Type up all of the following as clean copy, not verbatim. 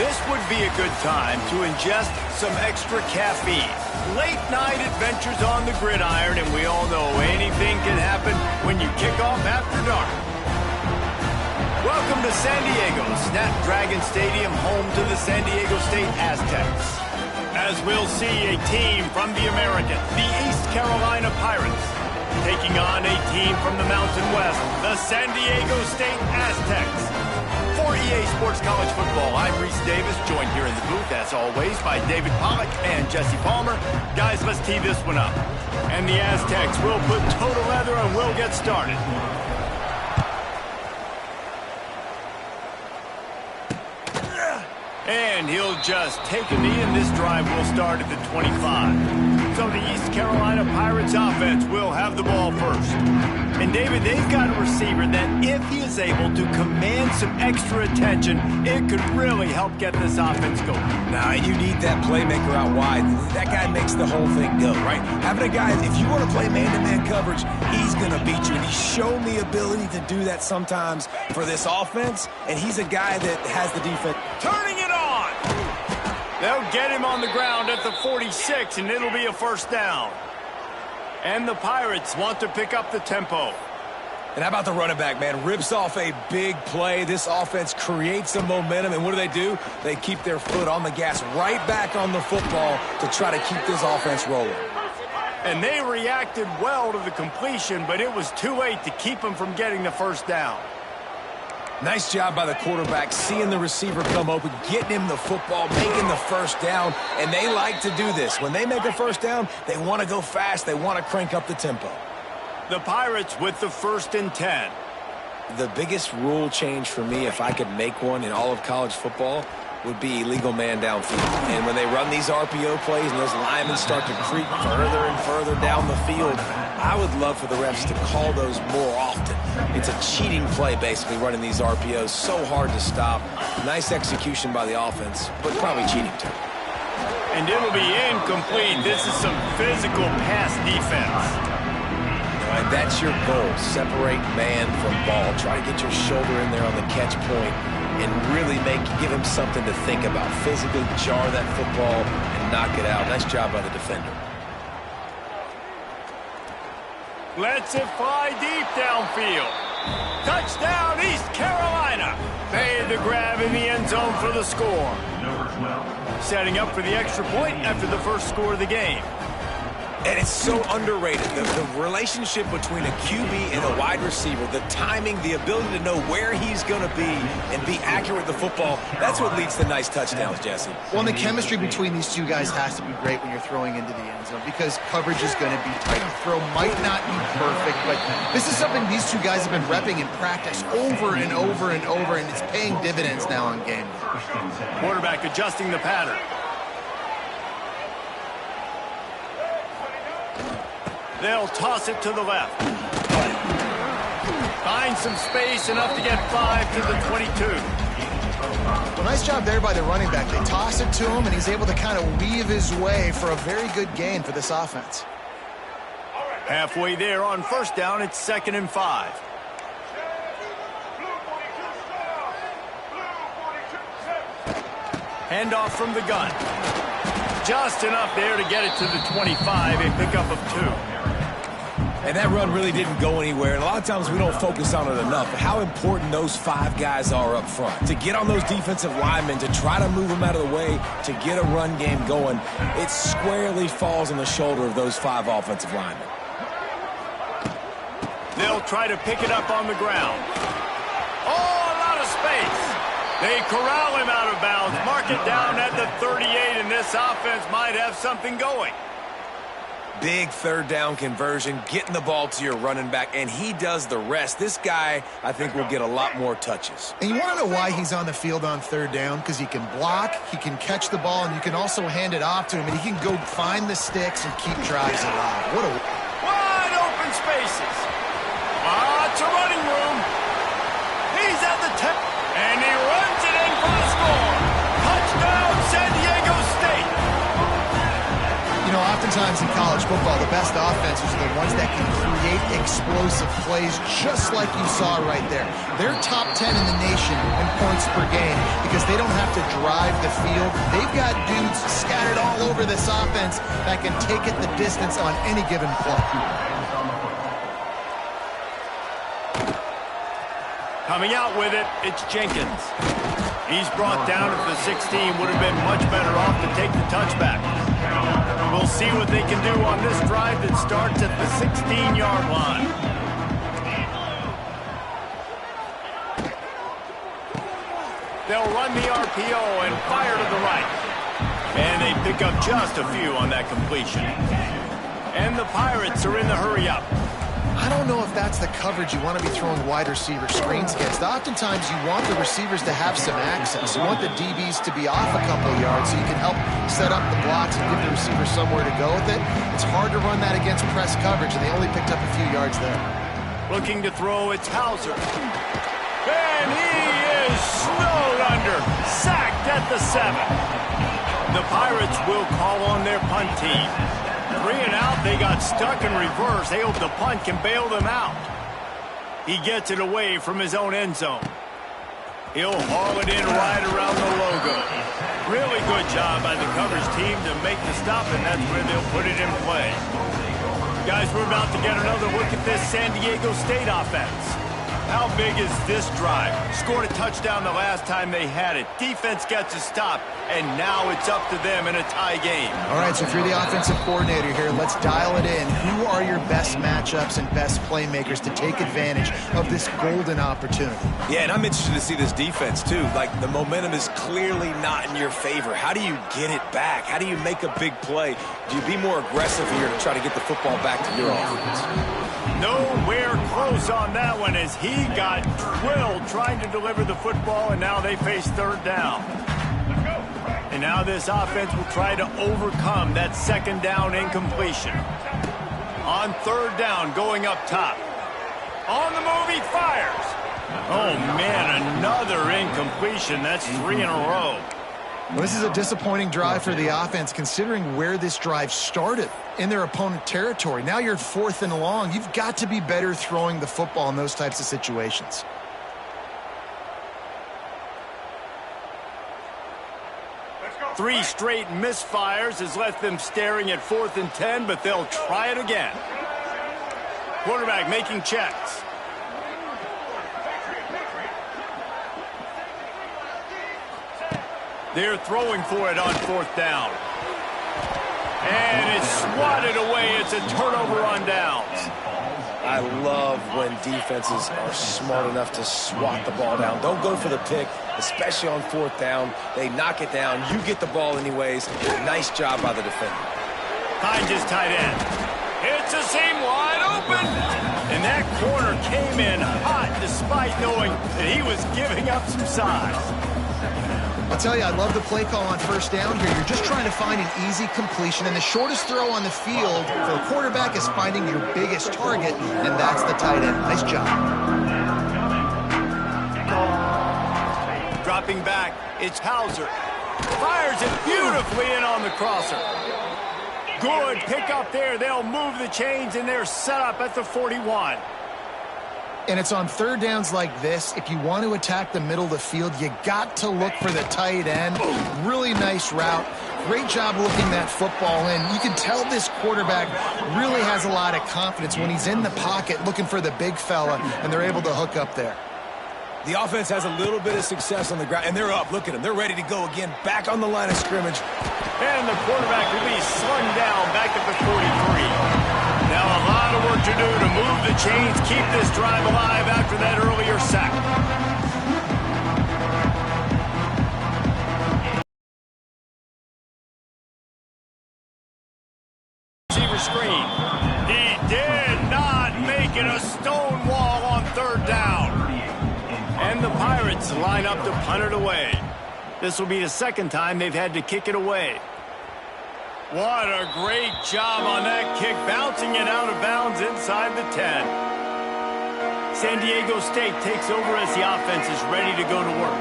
This would be a good time to ingest some extra caffeine. Late night adventures on the gridiron, and we all know anything can happen when you kick off after dark. Welcome to San Diego, Snapdragon Stadium, home to the San Diego State Aztecs. As we'll see a team from the American, the East Carolina Pirates, taking on a team from the Mountain West, the San Diego State Aztecs. For EA Sports College Football, I'm Reese Davis, joined here in the booth, as always, by David Pollack and Jesse Palmer. Guys, let's tee this one up. And the Aztecs will put total leather and we'll get started. And he'll just take a knee, and this drive will start at the 25. So the East Carolina Pirates offense will have the ball first. And David, they've got a receiver that if he is able to command some extra attention, it could really help get this offense going. Now, you need that playmaker out wide. That guy makes the whole thing go, right? Having a guy, if you want to play man-to-man coverage, he's going to beat you. And he's shown the ability to do that sometimes for this offense, and he's a guy that has the defense. Turning it on! They'll get him on the ground at the 46, and it'll be a first down. And the Pirates want to pick up the tempo. And how about the running back, man? Rips off a big play. This offense creates some momentum, and what do? They keep their foot on the gas right back on the football to try to keep this offense rolling. And they reacted well to the completion, but it was too late to keep him from getting the first down. Nice job by the quarterback, seeing the receiver come open, getting him the football, making the first down, and they like to do this. When they make a first down, they want to go fast. They want to crank up the tempo. The Pirates with the 1st and 10. The biggest rule change for me, if I could make one in all of college football, would be illegal man downfield. And when they run these RPO plays and those linemen start to creep further and further down the field, I would love for the refs to call those more often. It's a cheating play, basically, running these RPOs. So hard to stop. Nice execution by the offense, but probably cheating too. And it'll be incomplete. This is some physical pass defense. All right, that's your goal. Separate man from ball. Try to get your shoulder in there on the catch point and really give him something to think about. Physically jar that football and knock it out. Nice job by the defender. Lets it fly deep downfield. Touchdown, East Carolina. Made the grab in the end zone for the score. Setting up for the extra point after the first score of the game. And it's so underrated. The relationship between a QB and a wide receiver, the timing, the ability to know where he's going to be and be accurate with the football, that's what leads to nice touchdowns, Jesse. Well, and the chemistry between these two guys has to be great when you're throwing into the end zone because coverage is going to be tight. The throw might not be perfect, but this is something these two guys have been repping in practice over and over and over, and it's paying dividends now on game. Quarterback adjusting the pattern. They'll toss it to the left. Find some space, enough to get 5 to the 22. Well, nice job there by the running back. They toss it to him, and he's able to kind of weave his way for a very good gain for this offense. Halfway there on first down, it's 2nd and 5. Handoff from the gun. Just enough there to get it to the 25, a pickup of 2. And that run really didn't go anywhere. And a lot of times we don't focus on it enough. But how important those 5 guys are up front. To get on those defensive linemen, to try to move them out of the way, to get a run game going, it squarely falls on the shoulder of those 5 offensive linemen. They'll try to pick it up on the ground. Oh, a lot of space. They corral him out of bounds. Mark it down at the 38, and this offense might have something going. Big 3rd down conversion, getting the ball to your running back, and he does the rest. This guy, I think, will get a lot more touches. And you want to know why he's on the field on 3rd down? Because he can block, he can catch the ball, and you can also hand it off to him, and he can go find the sticks and keep drives alive. What a... Wide open spaces. Lots of running room. He's at the 10, and he runs it in for the score. Touchdown, San Diego State. You know, oftentimes in college football, the best offenses are the ones that can create explosive plays just like you saw right there. They're top 10 in the nation in points per game because they don't have to drive the field. They've got dudes scattered all over this offense that can take it the distance on any given play. Coming out with it, it's Jenkins. He's brought down at the 16, would have been much better off to take the touchback. We'll see what they can do on this drive that starts at the 16-yard line. They'll run the RPO and fire to the right. And they pick up just a few on that completion. And the Pirates are in the hurry-up. I don't know if that's the coverage you want to be throwing wide receiver screens against. Oftentimes, you want the receivers to have some access. You want the DBs to be off a couple of yards so you can help set up the blocks and give the receiver somewhere to go with it. It's hard to run that against press coverage, and they only picked up a few yards there. Looking to throw, it's Hauser. And he is snowed under, sacked at the 7. The Pirates will call on their punt team. 3 and out, they got stuck in reverse. They hope the punt can bail them out. He gets it away from his own end zone. He'll haul it in right around the logo. Really good job by the coverage team to make the stop, and that's where they'll put it in play. Guys, we're about to get another look at this San Diego State offense. How big is this drive? Scored a touchdown the last time they had it. Defense gets a stop, and now it's up to them in a tie game. All right, so if you're the offensive coordinator here, let's dial it in. Who are your best matchups and best playmakers to take advantage of this golden opportunity? Yeah, and I'm interested to see this defense, too. Like, the momentum is clearly not in your favor. How do you get it back? How do you make a big play? Do you be more aggressive here to try to get the football back to your offense? Nowhere close on that one as he got drilled trying to deliver the football, and now they face third down. And now this offense will try to overcome that second down incompletion. On third down, going up top. On the move, he fires. Oh, man, another incompletion. That's 3 in a row. Well, this is a disappointing drive for the offense considering where this drive started in their opponent territory. Now you're 4th and long. You've got to be better throwing the football in those types of situations. Three straight misfires has left them staring at 4th and 10, but they'll try it again. Quarterback making checks. They're throwing for it on 4th down. And it's swatted away. It's a turnover on downs. I love when defenses are smart enough to swat the ball down. Don't go for the pick, especially on 4th down. They knock it down. You get the ball anyways. Nice job by the defender. Behind his tight end. It's a seam wide open. And that corner came in hot despite knowing that he was giving up some size. I'll tell you, I love the play call on 1st down here. You're just trying to find an easy completion, and the shortest throw on the field for the quarterback is finding your biggest target, and that's the tight end. Nice job. Dropping back, it's Hauser. Fires it beautifully in on the crosser. Good pick up there. They'll move the chains, and they're set up at the 41. And it's on 3rd downs like this. If you want to attack the middle of the field, you got to look for the tight end. Really nice route. Great job looking that football in. You can tell this quarterback really has a lot of confidence when he's in the pocket looking for the big fella, and they're able to hook up there. The offense has a little bit of success on the ground, and they're up. Look at them. They're ready to go again, back on the line of scrimmage. And the quarterback will be slung down back at the 43. Now a lot of work to do to move the chains, keep this drive alive after that earlier sack. Receiver screen. He did not make it a stone wall on 3rd down. And the Pirates line up to punt it away. This will be the 2nd time they've had to kick it away. What a great job on that kick, bouncing it out of bounds inside the 10. San Diego State takes over as the offense is ready to go to work.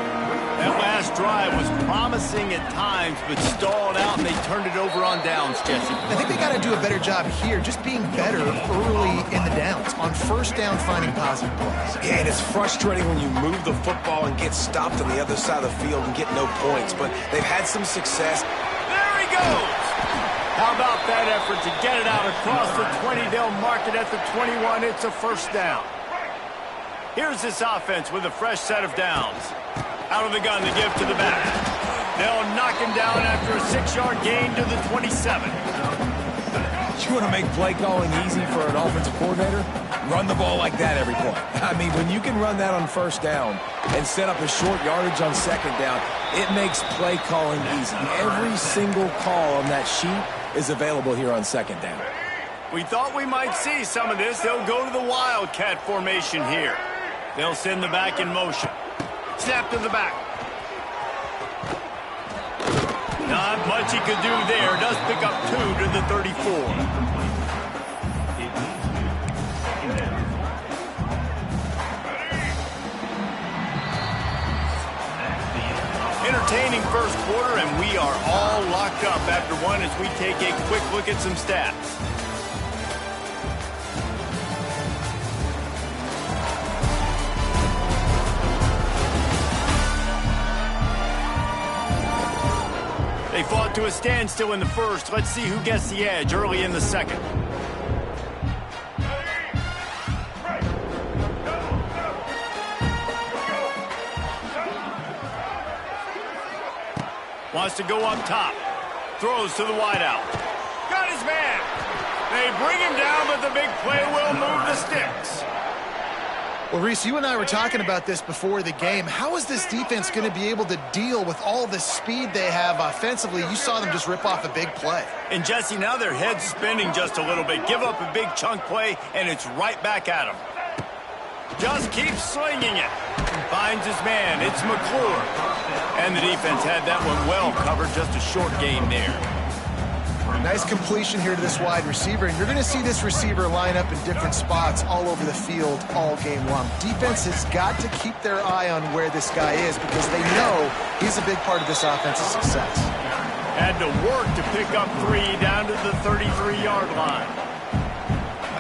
That last drive was promising at times, but stalled out, and they turned it over on downs, Jesse. I think they got to do a better job here, just being better early in the downs. On first down, finding positive plays. Yeah, and it's frustrating when you move the football and get stopped on the other side of the field and get no points, but they've had some success. There he goes! How about that effort to get it out across the 20? They'll mark it at the 21. It's a first down. Here's this offense with a fresh set of downs. Out of the gun to give to the back. They'll knock him down after a 6-yard gain to the 27. You want to make play calling easy for an offensive coordinator? Run the ball like that every point. I mean, when you can run that on first down and set up a short yardage on second down, it makes play calling easy. Every single call on that sheet is available here on second down. We thought we might see some of this. They'll go to the Wildcat formation here. They'll send the back in motion. Snap to the back. Not much he could do there. Does pick up 2 to the 34. Entertaining first quarter, and we are all locked up after one as we take a quick look at some stats. They fought to a standstill in the first. Let's see who gets the edge early in the second. Wants to go up top. Throws to the wideout. Got his man. They bring him down, but the big play will move the sticks. Well, Reese, you and I were talking about this before the game. How is this defense going to be able to deal with all the speed they have offensively? You saw them just rip off a big play. And, Jesse, now their head's spinning just a little bit. Give up a big chunk play, and it's right back at him. Just keeps slinging it. Finds his man. It's McClure. And the defense had that one well covered. Just a short game there. Nice completion here to this wide receiver, and you're going to see this receiver line up in different spots all over the field all game long. Defense has got to keep their eye on where this guy is because they know he's a big part of this offense's success. Had to work to pick up 3 down to the 33-yard line.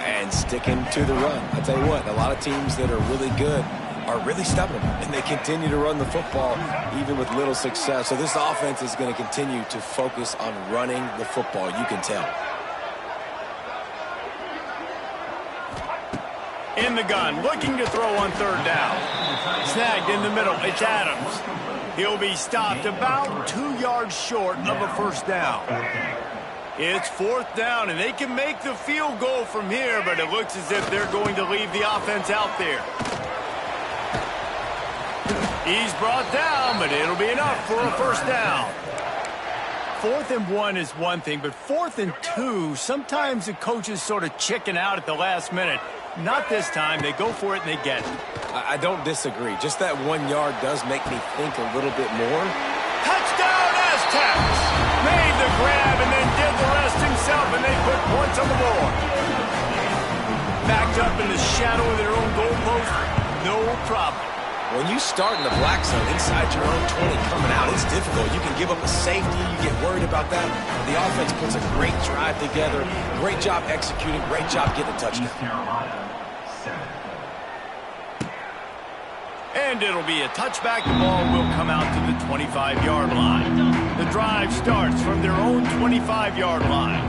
And sticking to the run. I'll tell you what, a lot of teams that are really good are really stubborn, and they continue to run the football even with little success. So this offense is going to continue to focus on running the football. You can tell. In the gun, looking to throw on third down. Snagged in the middle. It's Adams. He'll be stopped about 2 yards short of a first down. It's fourth down, and they can make the field goal from here, but it looks as if they're going to leave the offense out there. He's brought down, but it'll be enough for a first down. 4th and 1 is one thing, but 4th and 2, sometimes the coaches sort of chicken out at the last minute. Not this time. They go for it, and they get it. I don't disagree. Just that 1 yard does make me think a little bit more. Touchdown, Aztecs! Made the grab and then did the rest himself, and they put points on the board. Backed up in the shadow of their own goalpost, no problem. When you start in the black zone inside your own 20 coming out, it's difficult. You can give up a safety. You get worried about that. The offense puts a great drive together. Great job executing. Great job getting a touchdown. And it'll be a touchback. The ball will come out to the 25-yard line. The drive starts from their own 25-yard line.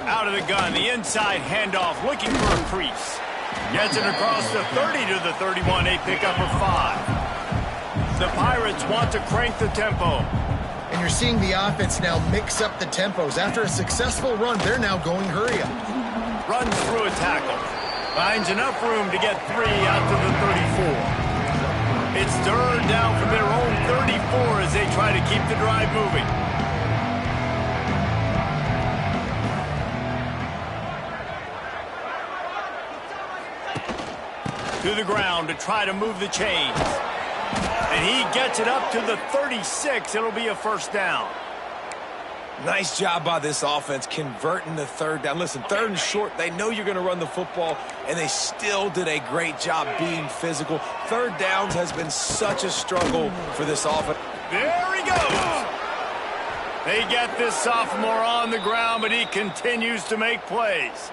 Out of the gun, the inside handoff, looking for a crease. Gets it across the 30 to the 31. A pickup of 5. The Pirates want to crank the tempo. And you're seeing the offense now mix up the tempos. After a successful run, they're now going hurry up. Runs through a tackle. Finds enough room to get 3 out to the 34. It's third down from their own 34 as they try to keep the drive moving. To the ground to try to move the chains. And he gets it up to the 36. It'll be a first down. Nice job by this offense converting the third down. Listen, third and short, they know you're going to run the football, and they still did a great job being physical. Third downs has been such a struggle for this offense. There he goes. They get this sophomore on the ground, but he continues to make plays.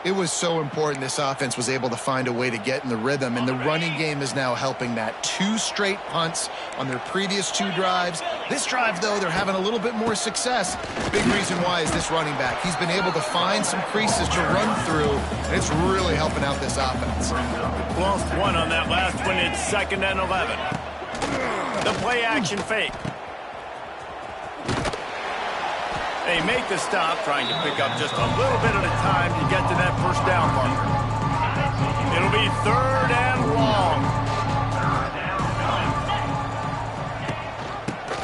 It was so important this offense was able to find a way to get in the rhythm, and the running game is now helping that. 2 straight punts on their previous 2 drives. This drive, though, they're having a little bit more success. Big reason why is this running back. He's been able to find some creases to run through, and it's really helping out this offense. Lost 1 on that last one. It's 2nd and 11. The play action fake. They make the stop, trying to pick up just a little bit at a time to get to that first down marker. It'll be 3rd and long.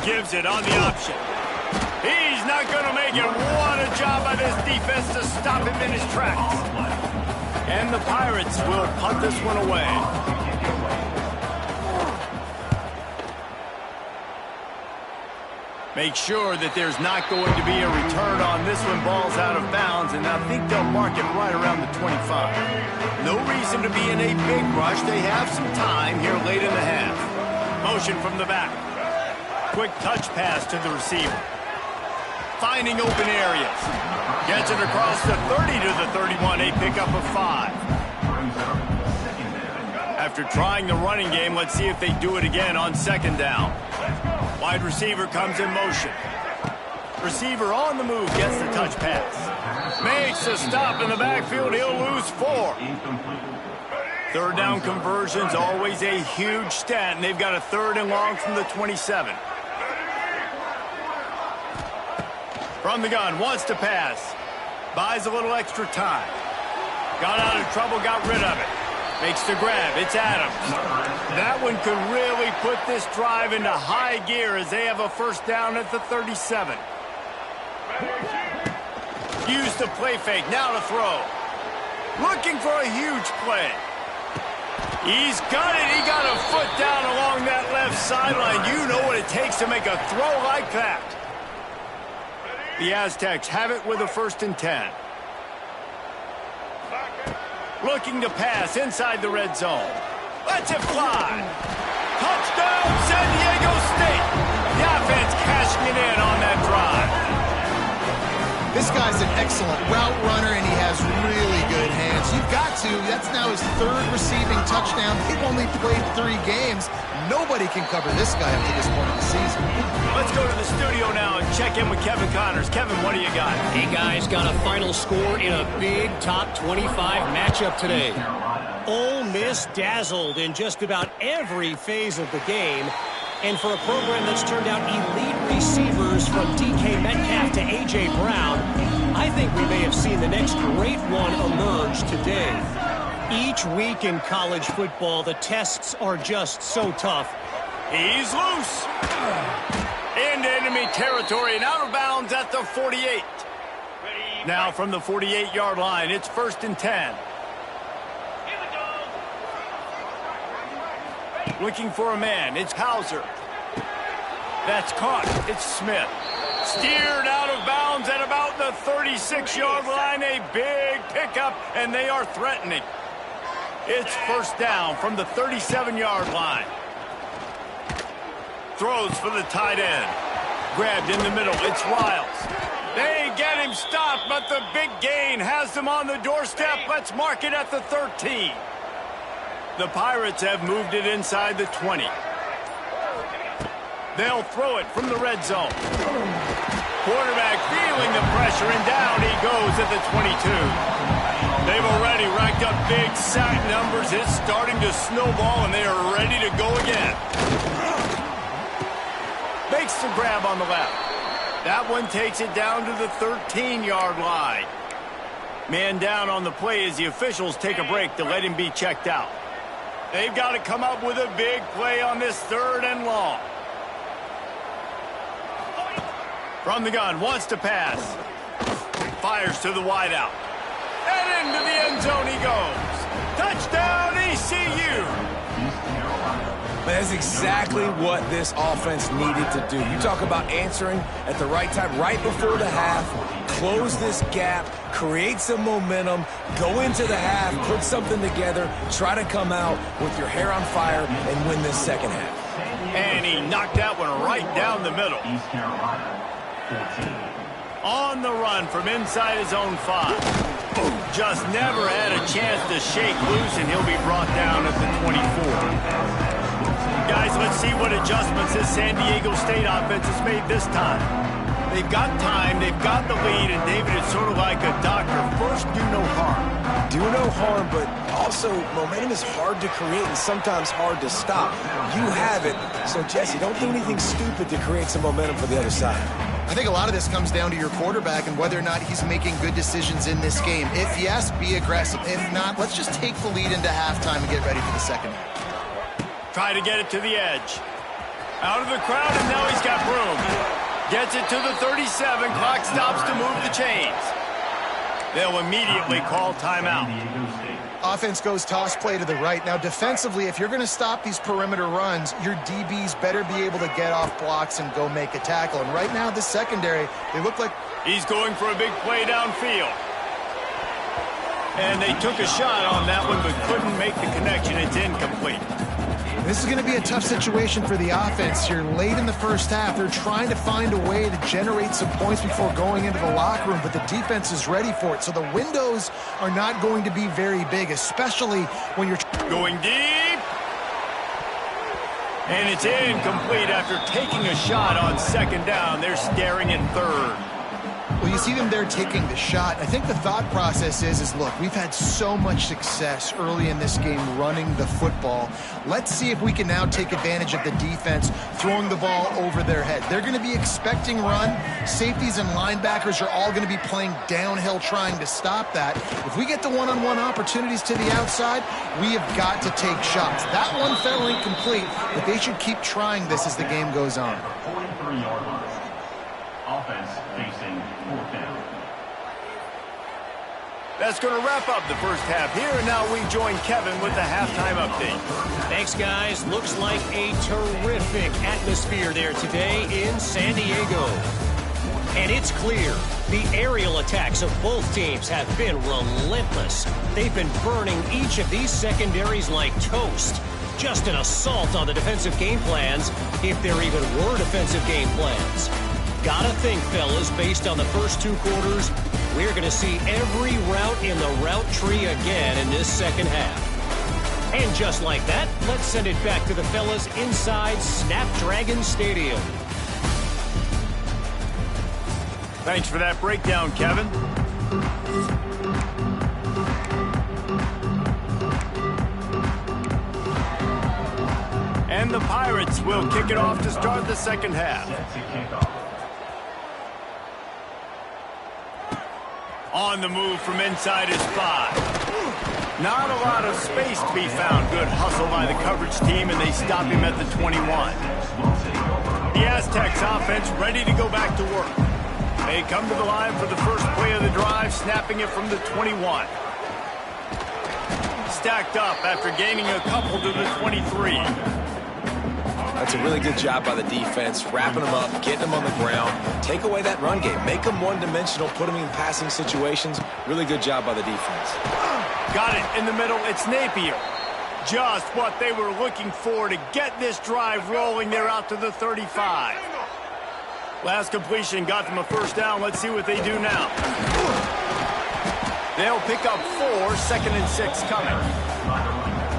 Gives it on the option. He's not going to make it. What a job by this defense to stop him in his tracks. And the Pirates will punt this one away. Make sure that there's not going to be a return on this one. Ball's out of bounds, and I think they'll mark it right around the 25. No reason to be in a big rush. They have some time here late in the half. Motion from the back. Quick touch pass to the receiver. Finding open areas. Gets it across the 30 to the 31. A pickup of 5. After trying the running game, let's see if they do it again on 2nd down. Wide receiver comes in motion. Receiver on the move, gets the touch pass. Makes a stop in the backfield. He'll lose 4. 3rd down conversion's always a huge stat, and they've got a 3rd and long from the 27. From the gun, wants to pass. Buys a little extra time. Got out of trouble, got rid of it. Makes the grab. It's Adams. That one could really put this drive into high gear as they have a 1st down at the 37. Use the play fake. Now to throw. Looking for a huge play. He's got it. He got a foot down along that left sideline. You know what it takes to make a throw like that. The Aztecs have it with a 1st and 10. Looking to pass inside the red zone. Lets it fly. Touchdown, San Diego State. The offense cashing it in on that drive. This guy's an excellent route runner, and he has really good hands. You've got to. That's now his 3rd receiving touchdown. They've only played 3 games. Nobody can cover this guy up to this point of the season. Let's go to the studio now and check in with Kevin Connors. Kevin, what do you got? Hey, guys, got a final score in a big top 25 matchup today. Ole Miss dazzled in just about every phase of the game. And for a program that's turned out elite receivers from DK Metcalf to A.J. Brown, I think we may have seen the next great one emerge today. Each week in college football, the tests are just so tough. He's loose. Into enemy territory and out of bounds at the 48. Now from the 48-yard line, it's 1st and 10. Looking for a man. It's Hauser. That's caught. It's Smith. Steered out of bounds at about the 36-yard line. A big pickup, and they are threatening. It's 1st down from the 37-yard line. Throws for the tight end. Grabbed in the middle. It's Riles. They get him stopped, but the big gain has them on the doorstep. Let's mark it at the 13. The Pirates have moved it inside the 20. They'll throw it from the red zone. Quarterback feeling the pressure, and down he goes at the 22. They've already racked up big sack numbers. It's starting to snowball, and they are ready to go again. Makes the grab on the left. That one takes it down to the 13-yard line. Man down on the play as the officials take a break to let him be checked out. They've got to come up with a big play on this 3rd and long. From the gun, wants to pass. Fires to the wideout. And into the end zone he goes. Touchdown, ECU. That's exactly what this offense needed to do. You talk about answering at the right time, right before the half, close this gap, create some momentum, go into the half, put something together, try to come out with your hair on fire and win this second half. And he knocked that one right down the middle. East Carolina, 14. On the run from inside his own 5. Just never had a chance to shake loose, and he'll be brought down at the 24. Guys, let's see what adjustments this San Diego State offense has made this time. They've got time, they've got the lead, and David, it's sort of like a doctor. First, do no harm. Do no harm, but also momentum is hard to create and sometimes hard to stop. You have it, so Jesse, don't do anything stupid to create some momentum for the other side. I think a lot of this comes down to your quarterback and whether or not he's making good decisions in this game. If yes, be aggressive. If not, let's just take the lead into halftime and get ready for the second half. Try to get it to the edge. Out of the crowd, and now he's got room. Gets it to the 37. Clock stops to move the chains. They'll immediately call timeout. Offense goes toss play to the right. Now, defensively, if you're going to stop these perimeter runs, your DBs better be able to get off blocks and go make a tackle. And right now, the secondary, they look like... He's going for a big play downfield. And they took a shot on that one, but couldn't make the connection. It's incomplete. This is going to be a tough situation for the offense here. Late in the first half, they're trying to find a way to generate some points before going into the locker room, but the defense is ready for it. So the windows are not going to be very big, especially when you're going deep. And it's incomplete after taking a shot on second down. They're staring at third. Well, you see them there taking the shot. I think the thought process is look, we've had so much success early in this game running the football. Let's see if we can now take advantage of the defense throwing the ball over their head. They're going to be expecting run. Safeties and linebackers are all going to be playing downhill trying to stop that. If we get the one-on-one opportunities to the outside, we have got to take shots. That one fell incomplete, but they should keep trying this as the game goes on. 43-yard line. Offense facing fourth down. That's going to wrap up the first half here, and now we join Kevin with the halftime update. Thanks, guys. Looks like a terrific atmosphere there today in San Diego. And it's clear the aerial attacks of both teams have been relentless. They've been burning each of these secondaries like toast. Just an assault on the defensive game plans, if there even were defensive game plans. Gotta think, fellas, based on the first 2 quarters, we're going to see every route in the route tree again in this second half. And just like that, let's send it back to the fellas inside Snapdragon Stadium. Thanks for that breakdown, Kevin. And the Pirates will kick it off to start the second half. On the move from inside his 5. Not a lot of space to be found. Good hustle by the coverage team, and they stop him at the 21. The Aztecs offense ready to go back to work. They come to the line for the first play of the drive, snapping it from the 21. Stacked up after gaining a couple to the 23. That's a really good job by the defense, wrapping them up, getting them on the ground. Take away that run game. Make them one-dimensional, put them in passing situations. Really good job by the defense. Got it in the middle. It's Napier. Just what they were looking for to get this drive rolling. They're out to the 35. Last completion got them a first down. Let's see what they do now. They'll pick up 4, 2nd and 6 coming.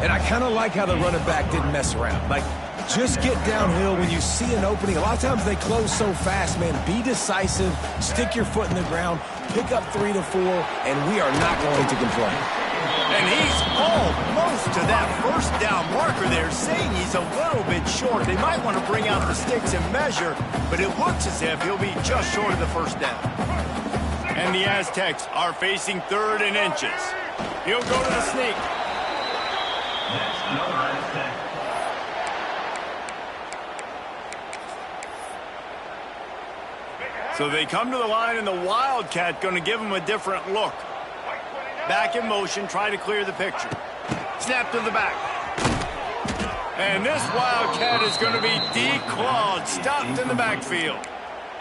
And I kind of like how the running back didn't mess around. Like, just get downhill when you see an opening. A lot of times they close so fast, man. Be decisive, stick your foot in the ground, pick up 3 to 4, and we are not going to complain. And he's almost to that first down marker there, saying he's a little bit short. They might want to bring out the sticks and measure, but it looks as if he'll be just short of the first down. And the Aztecs are facing 3rd and inches. He'll go to the sneak. That's another Aztec. So they come to the line, and the Wildcat going to give them a different look. Back in motion, try to clear the picture. Snap to the back. And this Wildcat is going to be declawed, stopped in the backfield.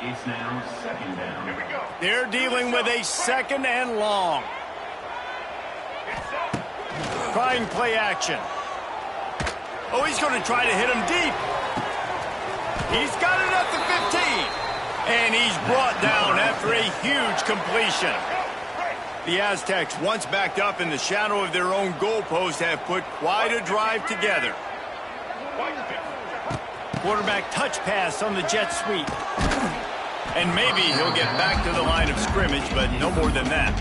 It's now second down. Here we go. They're dealing with a second and long. Trying play action. Oh, he's going to try to hit him deep. He's got it at the 15. And he's brought down after a huge completion. The Aztecs, once backed up in the shadow of their own goalpost, have put quite a drive together. Quarterback touch pass on the jet sweep. And maybe he'll get back to the line of scrimmage, but no more than that.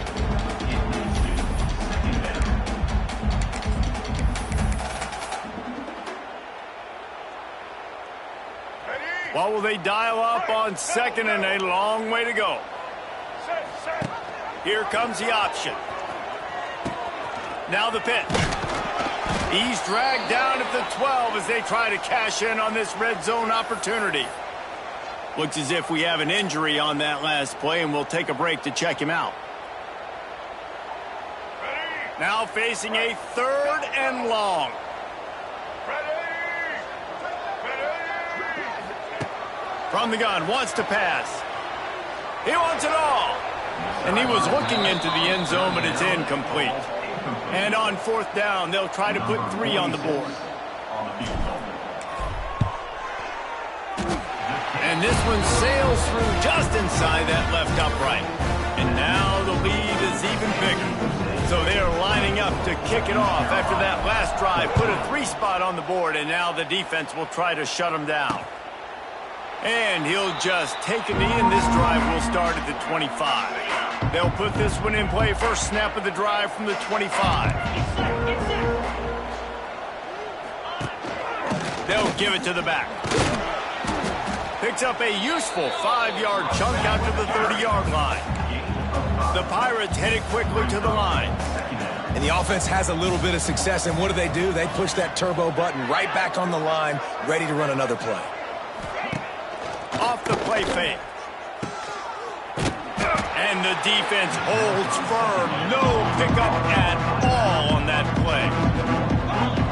What will they dial up on second and a long way to go? Here comes the option. Now the pitch. He's dragged down at the 12 as they try to cash in on this red zone opportunity. Looks as if we have an injury on that last play, and we'll take a break to check him out. Now facing a third and long. From the gun, wants to pass. He wants it all. And he was looking into the end zone, but it's incomplete. And on fourth down, they'll try to put 3 on the board. And this one sails through just inside that left upright. And now the lead is even bigger. So they are lining up to kick it off after that last drive. Put a 3 spot on the board, and now the defense will try to shut them down. And he'll just take a knee, and this drive will start at the 25. They'll put this one in play. First snap of the drive from the 25. They'll give it to the back. Picks up a useful 5-yard chunk out to the 30-yard line. The Pirates headed quickly to the line. And the offense has a little bit of success, and what do? They push that turbo button right back on the line, ready to run another play. Off the play fake. And the defense holds firm. No pickup at all on that play.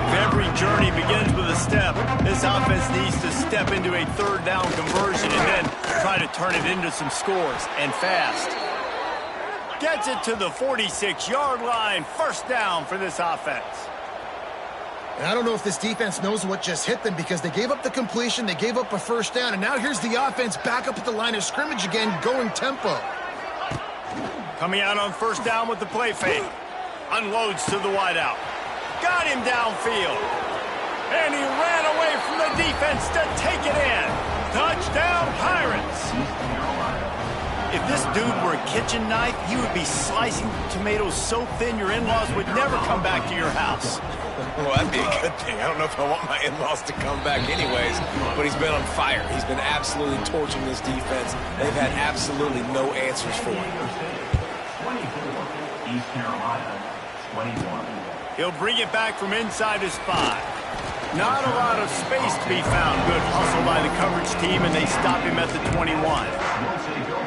If every journey begins with a step, this offense needs to step into a third down conversion and then try to turn it into some scores, and fast. Gets it to the 46-yard line. First down for this offense. And I don't know if this defense knows what just hit them, because they gave up the completion, they gave up a first down, and now here's the offense back up at the line of scrimmage again, going tempo. Coming out on first down with the play fake. Unloads to the wideout. Got him downfield. And he ran away from the defense to take it in. Touchdown, Pirates. If this dude were a kitchen knife, he would be slicing tomatoes so thin your in-laws would never come back to your house. Well, that'd be a good thing. I don't know if I want my in-laws to come back anyways, but he's been on fire. He's been absolutely torching this defense. They've had absolutely no answers for him. 24, East Carolina, 21. He'll bring it back from inside his 5. Not a lot of space to be found. Good hustle by the coverage team, and they stop him at the 21.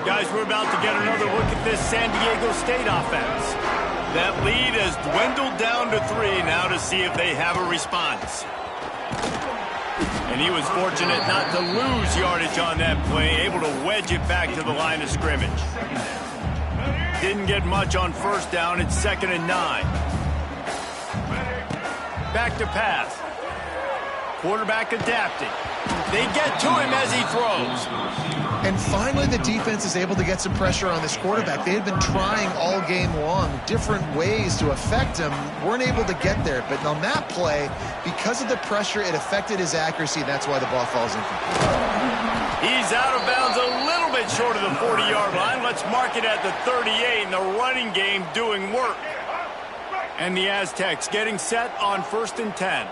Guys, we're about to get another look at this San Diego State offense. That lead has dwindled down to 3 now to see if they have a response. And he was fortunate not to lose yardage on that play, able to wedge it back to the line of scrimmage. Didn't get much on first down. It's 2nd and 9. Back to pass. Quarterback adapting. They get to him as he throws. And finally, the defense is able to get some pressure on this quarterback. They had been trying all game long different ways to affect him. Weren't able to get there. But on that play, because of the pressure, it affected his accuracy, and that's why the ball falls incomplete. He's out of bounds a little bit short of the 40-yard line. Let's mark it at the 38, and the running game doing work. And the Aztecs getting set on 1st and 10.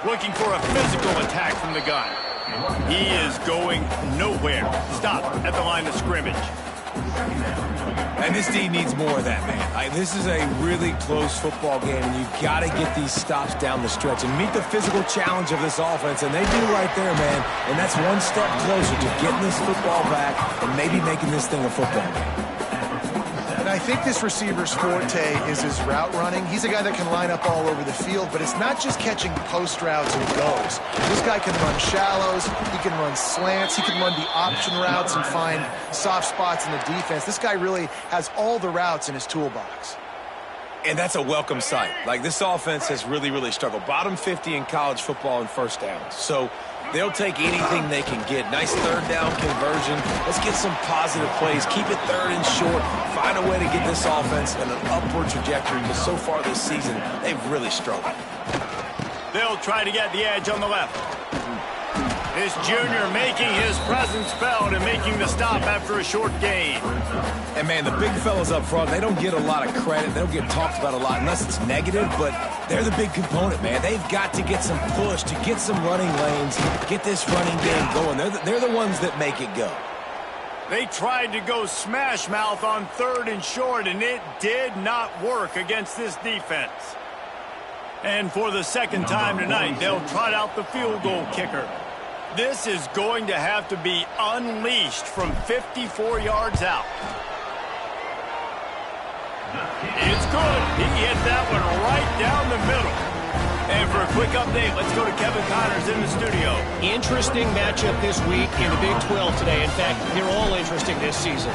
Looking for a physical attack from the gun. He is going nowhere. Stop at the line of scrimmage. And this D needs more of that, man. This is a really close football game, and you've got to get these stops down the stretch and meet the physical challenge of this offense, and they do right there, man. And that's one step closer to getting this football back and maybe making this thing a football game. And I think this receiver's forte is his route running. He's a guy that can line up all over the field, but it's not just catching post routes and goes. This guy can run shallows, he can run slants, he can run the option routes and find soft spots in the defense. This guy really has all the routes in his toolbox. And that's a welcome sight. Like, this offense has really, really struggled. Bottom 50 in college football in first downs. So they'll take anything they can get. Nice third down conversion. Let's get some positive plays. Keep it third and short. Find a way to get this offense in an upward trajectory. But so far this season, they've really struggled. They'll try to get the edge on the left. This junior making his presence felt and making the stop after a short gain. And, man, the big fellas up front, they don't get a lot of credit. They don't get talked about a lot unless it's negative, but they're the big component, man. They've got to get some push, to get some running lanes, get this running game going. They're the ones that make it go. They tried to go smash mouth on third and short, and it did not work against this defense. And for the second time tonight, they'll trot out the field goal kicker. This is going to have to be unleashed from 54 yards out. It's good. He hit that one right down the middle. And for a quick update, let's go to Kevin Connors in the studio. Interesting matchup this week in the Big 12 today. In fact, they're all interesting this season.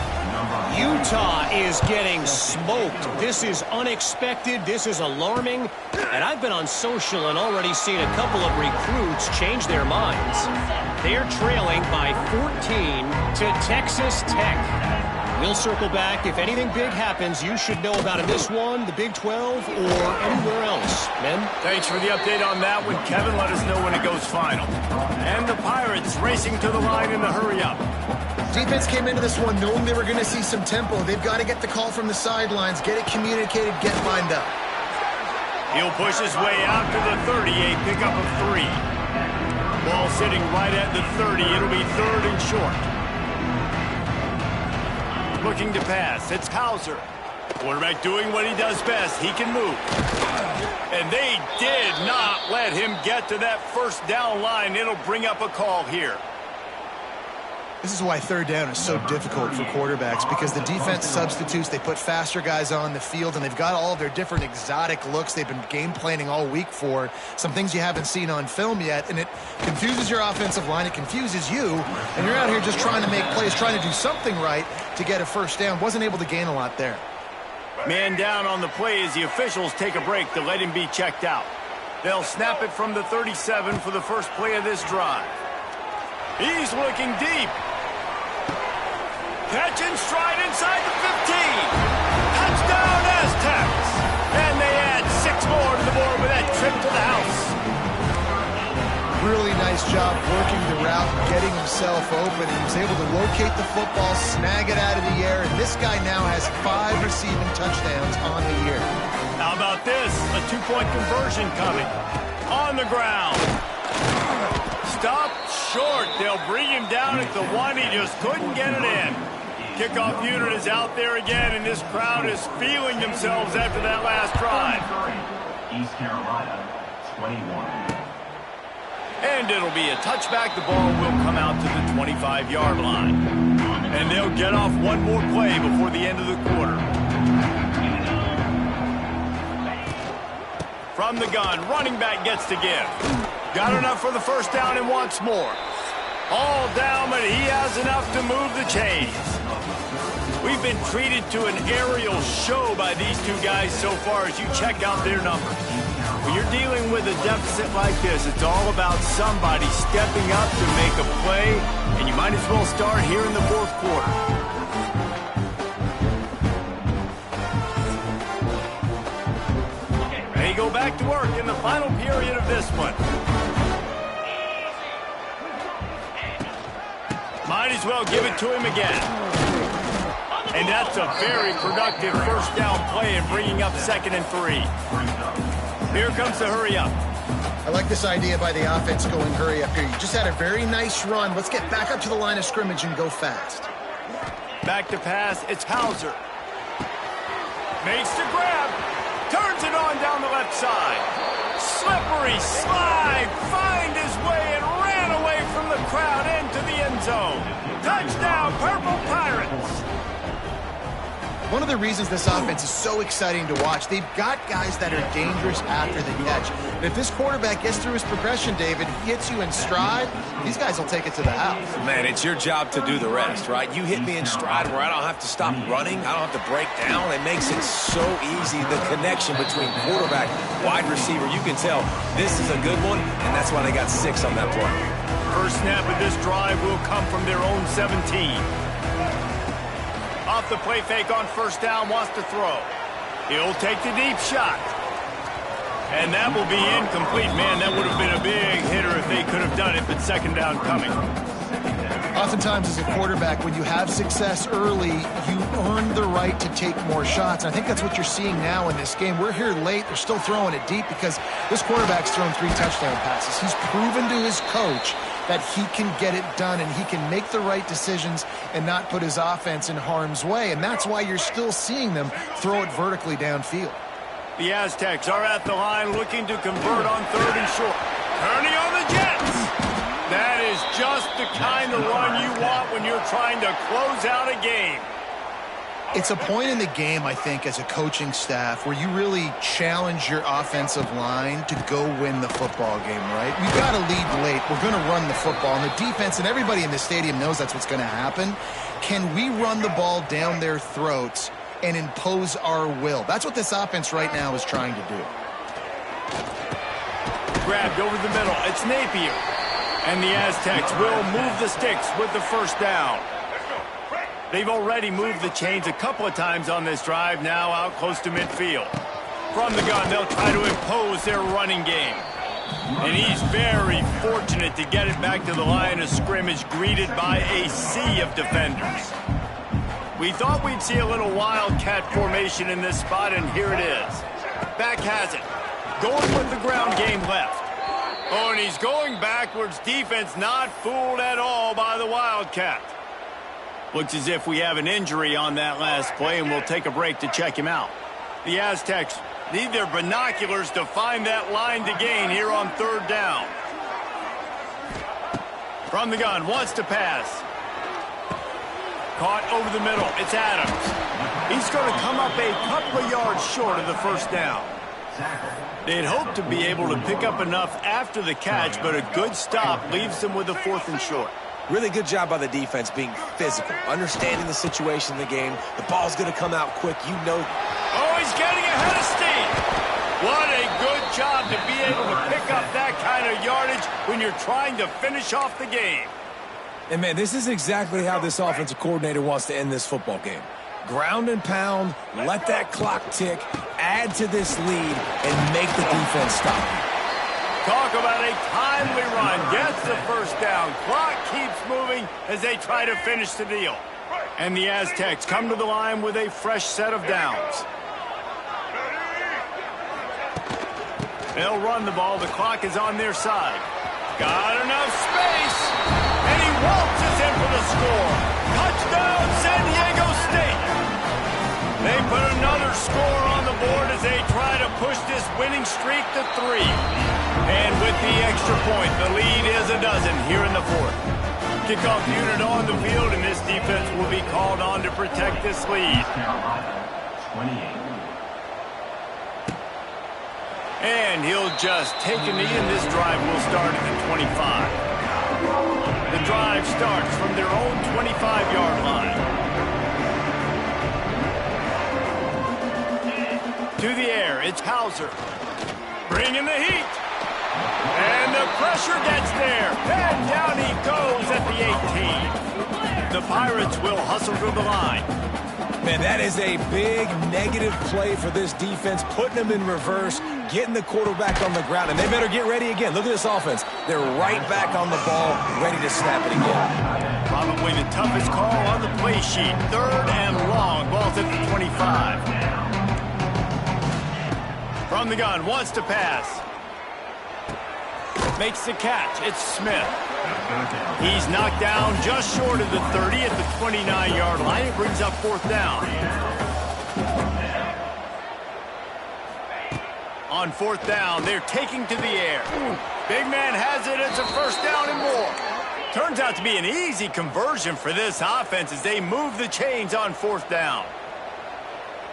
Utah is getting smoked. This is unexpected. This is alarming. And I've been on social and already seen a couple of recruits change their minds. They're trailing by 14 to Texas Tech. We'll circle back. If anything big happens, you should know about it. This one, the Big 12, or anywhere else. Men? Thanks for the update on that one, Kevin. Let us know when it goes final. And the Pirates racing to the line in the hurry-up. Defense came into this one knowing they were going to see some tempo. They've got to get the call from the sidelines, get it communicated, get lined up. He'll push his way out to the 30, a pickup of 3. Ball sitting right at the 30. It'll be third and short. Looking to pass. It's Hauser. Quarterback doing what he does best. He can move. And they did not let him get to that first down line. It'll bring up a call here. This is why third down is so difficult for quarterbacks, because the defense substitutes. They put faster guys on the field, and they've got all of their different exotic looks they've been game planning all week for, some things you haven't seen on film yet, and it confuses your offensive line. It confuses you, and you're out here just trying to make plays, trying to do something right to get a first down. Wasn't able to gain a lot there. Man down on the play as the officials take a break to let him be checked out. They'll snap it from the 37 for the first play of this drive. He's looking deep. Catch and stride inside the 15. Touchdown Aztecs. And they add 6 more to the board with that trip to the house. Really nice job working the route, getting himself open. He was able to locate the football, snag it out of the air, and this guy now has 5 receiving touchdowns on the year. How about this? A 2-point conversion coming. On the ground. Stop short. They'll bring him down at the 1. He just couldn't get it in. Kickoff unit is out there again, and this crowd is feeling themselves after that last drive. East Carolina, 21. And it'll be a touchback. The ball will come out to the 25-yard line. And they'll get off one more play before the end of the quarter. From the gun, running back gets to give. Got enough for the first down and wants more. All down, but he has enough to move the chains. We've been treated to an aerial show by these two guys so far as you check out their numbers. When you're dealing with a deficit like this, it's all about somebody stepping up to make a play, and you might as well start here in the fourth quarter. They go back to work in the final period of this one. Might as well give it to him again. And that's a very productive first down play in bringing up 2nd and 3. Here comes the hurry up. I like this idea by the offense going hurry up here. You just had a very nice run. Let's get back up to the line of scrimmage and go fast. Back to pass. It's Hauser. Makes the grab. Turns it on down the left side. Slippery slide. Find his way and ran away from the crowd into the end zone. Touchdown, Purple Pirates. One of the reasons this offense is so exciting to watch, they've got guys that are dangerous after the catch. And if this quarterback gets through his progression, David, he hits you in stride, these guys will take it to the house. Man, it's your job to do the rest, right? You hit me in stride where I don't have to stop running. I don't have to break down. It makes it so easy, the connection between quarterback, wide receiver. You can tell this is a good one, and that's why they got 6 on that play. First snap of this drive will come from their own 17. Off the play fake on first down, wants to throw. He'll take the deep shot. And that will be incomplete. Man, that would have been a big hitter if they could have done it, but second down coming. Oftentimes as a quarterback, when you have success early, you earn the right to take more shots. And I think that's what you're seeing now in this game. We're here late. They're still throwing it deep because this quarterback's thrown 3 touchdown passes. He's proven to his coach that he can get it done and he can make the right decisions and not put his offense in harm's way. And that's why you're still seeing them throw it vertically downfield. The Aztecs are at the line looking to convert on 3rd and short. Turning on the Jets. That is just the kind of run you want when you're trying to close out a game. It's a point in the game, I think, as a coaching staff where you really challenge your offensive line to go win the football game, right? We've got to lead late. We're going to run the football. And the defense and everybody in the stadium knows that's what's going to happen. Can we run the ball down their throats and impose our will? That's what this offense right now is trying to do. Grabbed over the middle. It's Napier. And the Aztecs will move the sticks with the first down. They've already moved the chains a couple of times on this drive, now out close to midfield. From the gun, they'll try to impose their running game. And he's very fortunate to get it back to the line of scrimmage, greeted by a sea of defenders. We thought we'd see a little wildcat formation in this spot, and here it is. Back has it. Going with the ground game left. Oh, and he's going backwards. Defense not fooled at all by the Wildcat. Looks as if we have an injury on that last play, and we'll take a break to check him out. The Aztecs need their binoculars to find that line to gain here on 3rd down. From the gun, wants to pass. Caught over the middle. It's Adams. He's going to come up a couple of yards short of the first down. They'd hoped to be able to pick up enough after the catch, but a good stop leaves them with a 4th and short. Really good job by the defense being physical, understanding the situation in the game. The ball's going to come out quick. You know. Oh, he's getting ahead of steam. What a good job to be able to pick up that kind of yardage when you're trying to finish off the game. And, man, this is exactly how this offensive coordinator wants to end this football game. Ground and pound, let that clock tick, add to this lead, and make the defense stop. Talk about a timely run. Gets the first down. Clock keeps moving as they try to finish the deal. And the Aztecs come to the line with a fresh set of downs. They'll run the ball. The clock is on their side. Got enough space. And he waltzes in for the score. Touchdown, San Diego State. They put another score on the board as they try to push this winning streak to 3. And with the extra point, the lead is a dozen here in the 4th. Kickoff unit on the field, and this defense will be called on to protect this lead. And he'll just take a knee, and this drive will start at the 25. The drive starts from their own 25-yard line. To the air, it's Hauser. Bringing the heat. And the pressure gets there. And down he goes at the 18. The Pirates will hustle to the line. Man, that is a big negative play for this defense, putting them in reverse, getting the quarterback on the ground, and they better get ready again. Look at this offense. They're right back on the ball, ready to snap it again. Probably the toughest call on the play sheet. 3rd and long. Ball's at the 25. From the gun, wants to pass. Makes the catch. It's Smith. He's knocked down just short of the 30 at the 29-yard line. It brings up 4th down. On 4th down, they're taking to the air. Big man has it. It's a first down and more. Turns out to be an easy conversion for this offense as they move the chains on 4th down.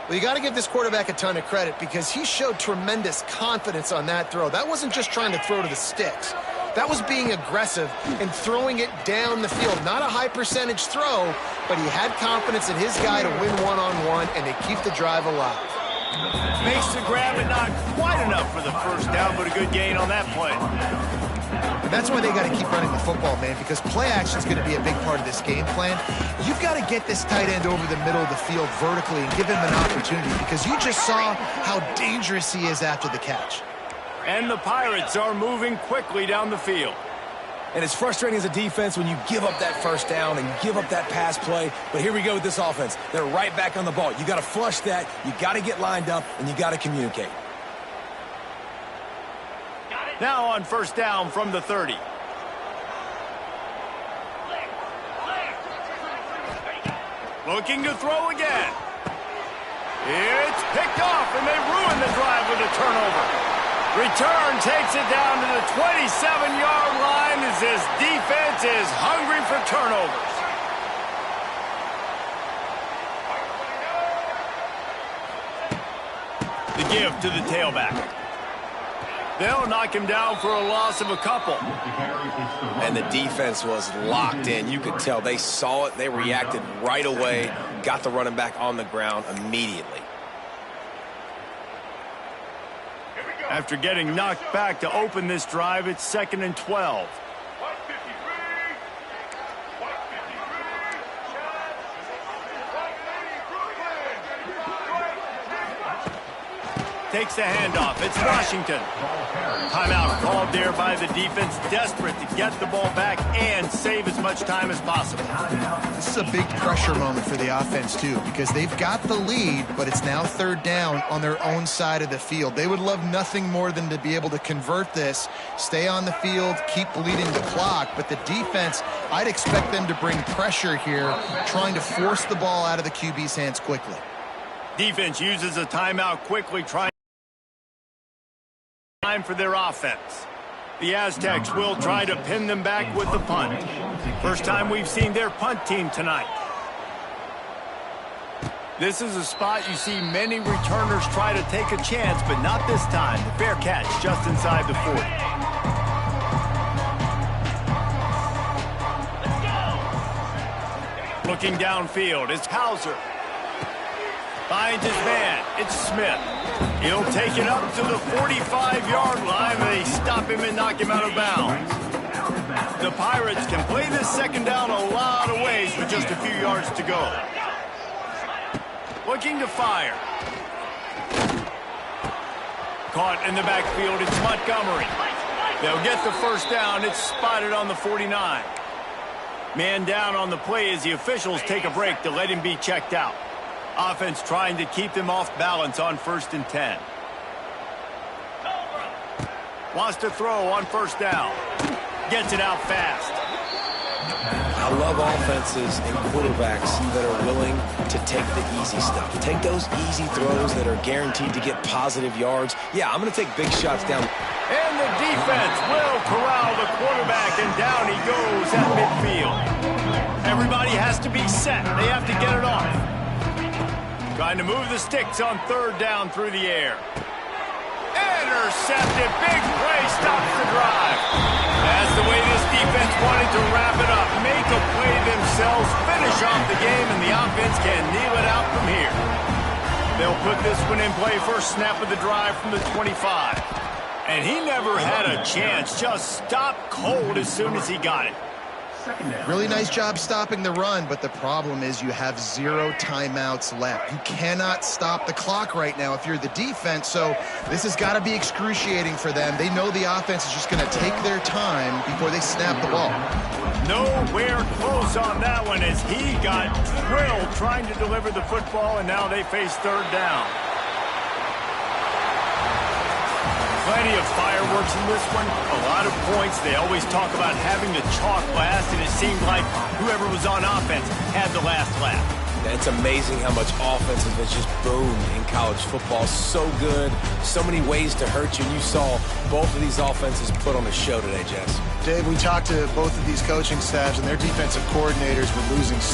Well, you got to give this quarterback a ton of credit because he showed tremendous confidence on that throw. That wasn't just trying to throw to the sticks. That was being aggressive and throwing it down the field. Not a high percentage throw, but he had confidence in his guy to win one-on-one and to keep the drive alive. Makes the grab and not quite enough for the first down, but a good gain on that play. And that's why they got to keep running the football, man, because play action is going to be a big part of this game plan. You've got to get this tight end over the middle of the field vertically and give him an opportunity because you just saw how dangerous he is after the catch. And the Pirates are moving quickly down the field. And it's frustrating as a defense when you give up that first down and give up that pass play. But here we go with this offense. They're right back on the ball. You got to flush that. You got to get lined up, and you got to communicate. Now on first down from the 30. Looking to throw again. It's picked off, and they ruin the drive with a turnover. Return takes it down to the 27-yard line as this defense is hungry for turnovers. The give to the tailback. They'll knock him down for a loss of a couple. And the defense was locked in. You could tell they saw it. They reacted right away, got the running back on the ground immediately. After getting knocked back to open this drive, it's 2nd and 12. Takes the handoff. It's Washington. Timeout called there by the defense, desperate to get the ball back and save as much time as possible. This is a big pressure moment for the offense, too, because they've got the lead, but it's now 3rd down on their own side of the field. They would love nothing more than to be able to convert this, stay on the field, keep bleeding the clock, but the defense, I'd expect them to bring pressure here, trying to force the ball out of the QB's hands quickly. Defense uses a timeout quickly, trying time for their offense. The Aztecs will try to pin them back with the punt. First time we've seen their punt team tonight. This is a spot you see many returners try to take a chance, but not this time. The fair catch just inside the 40. Looking downfield, it's Hauser. Finds his man. It's Smith. He'll take it up to the 45-yard line. They stop him and knock him out of bounds. The Pirates can play this second down a lot of ways with just a few yards to go. Looking to fire. Caught in the backfield. It's Montgomery. They'll get the first down. It's spotted on the 49. Man down on the play as the officials take a break to let him be checked out. Offense trying to keep them off balance on 1st and 10. Wants to throw on first down. Gets it out fast. I love offenses and quarterbacks that are willing to take the easy stuff. Take those easy throws that are guaranteed to get positive yards. Yeah, I'm going to take big shots down. And the defense will corral the quarterback, and down he goes at midfield. Everybody has to be set. They have to get it off. Trying to move the sticks on 3rd down through the air. Intercepted. Big play stops the drive. That's the way this defense wanted to wrap it up. Make a play themselves, finish off the game, and the offense can kneel it out from here. They'll put this one in play. First snap of the drive from the 25. And he never had a chance. Just stopped cold as soon as he got it. Really nice job stopping the run, but the problem is you have 0 timeouts left. You cannot stop the clock right now if you're the defense, so this has got to be excruciating for them. They know the offense is just going to take their time before they snap the ball. Nowhere close on that one as he got drilled trying to deliver the football, and now they face 3rd down. Plenty of fireworks in this one, a lot of points. They always talk about having the chalk last, and it seemed like whoever was on offense had the last laugh. It's amazing how much offense has just boomed in college football. So good, so many ways to hurt you, and you saw both of these offenses put on a show today, Jess. Dave, we talked to both of these coaching staffs, and their defensive coordinators were losing sleep.